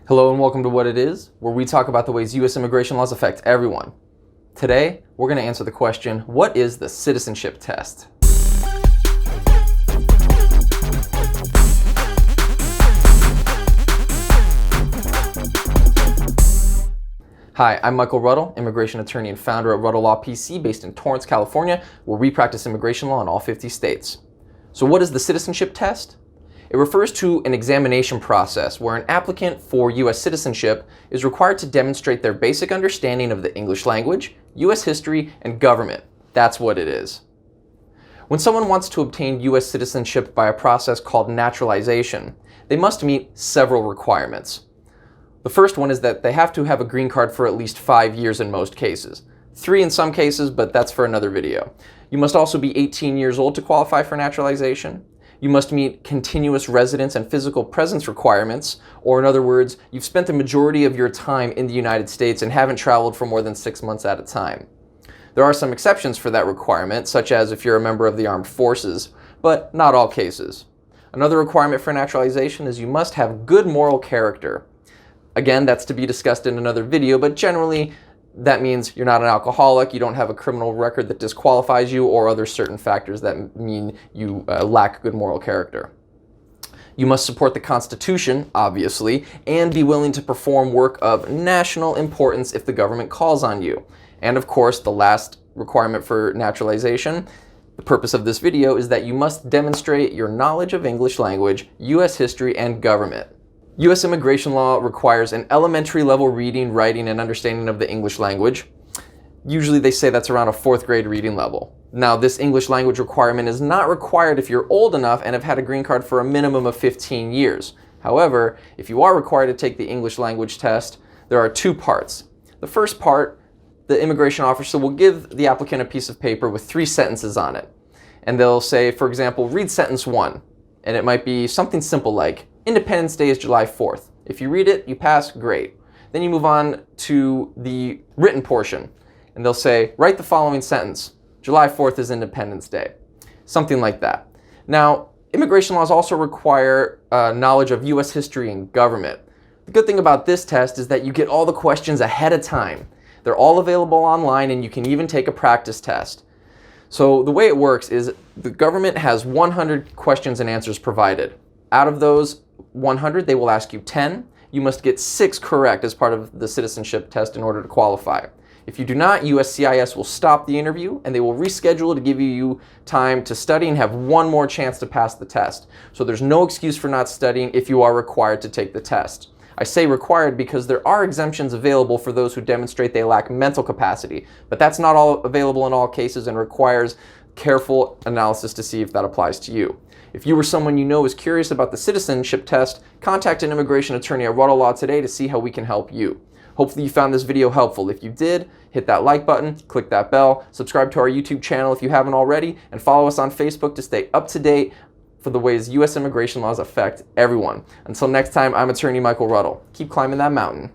Hello and welcome to What It Is, where we talk about the ways U.S. immigration laws affect everyone. Today, we're going to answer the question, what is the citizenship test? Hi, I'm Michael Ruttle, immigration attorney and founder at Ruttle Law PC based in Torrance, California, where we practice immigration law in all 50 states. So what is the citizenship test? It refers to an examination process where an applicant for U.S. citizenship is required to demonstrate their basic understanding of the English language, U.S. history, and government. That's what it is. When someone wants to obtain U.S. citizenship by a process called naturalization, they must meet several requirements. The first one is that they have to have a green card for at least 5 years in most cases. 3 in some cases, but that's for another video. You must also be 18 years old to qualify for naturalization. You must meet continuous residence and physical presence requirements, or in other words, you've spent the majority of your time in the United States and haven't traveled for more than 6 months at a time. There are some exceptions for that requirement, such as if you're a member of the armed forces, but not all cases. Another requirement for naturalization is you must have good moral character. Again, that's to be discussed in another video, but generally that means you're not an alcoholic, you don't have a criminal record that disqualifies you, or other certain factors that mean you lack good moral character. You must support the Constitution, obviously, and be willing to perform work of national importance if the government calls on you. And of course, the last requirement for naturalization, the purpose of this video, is that you must demonstrate your knowledge of English language, U.S. history, and government. U.S. immigration law requires an elementary level reading, writing, and understanding of the English language. Usually they say that's around a 4th grade reading level. Now, this English language requirement is not required if you're old enough and have had a green card for a minimum of 15 years. However, if you are required to take the English language test, there are 2 parts. The first part, the immigration officer will give the applicant a piece of paper with 3 sentences on it. And they'll say, for example, read sentence 1. And it might be something simple like, Independence Day is July 4th. If you read it, you pass, great. Then you move on to the written portion, and they'll say, write the following sentence. July 4th is Independence Day. Something like that. Now, immigration laws also require knowledge of U.S. history and government. The good thing about this test is that you get all the questions ahead of time. They're all available online, and you can even take a practice test. So the way it works is the government has 100 questions and answers provided. Out of those 100, they will ask you 10. You must get 6 correct as part of the citizenship test in order to qualify. If you do not, USCIS will stop the interview and they will reschedule to give you time to study and have one more chance to pass the test. So there's no excuse for not studying if you are required to take the test. I say required because there are exemptions available for those who demonstrate they lack mental capacity, but that's not all available in all cases and requires careful analysis to see if that applies to you. If you or someone you know is curious about the citizenship test, contact an immigration attorney at Ruttle Law today to see how we can help you. Hopefully you found this video helpful. If you did, hit that like button, click that bell, subscribe to our YouTube channel if you haven't already, and follow us on Facebook to stay up to date for the ways U.S. immigration laws affect everyone. Until next time, I'm attorney Michael Ruttle. Keep climbing that mountain.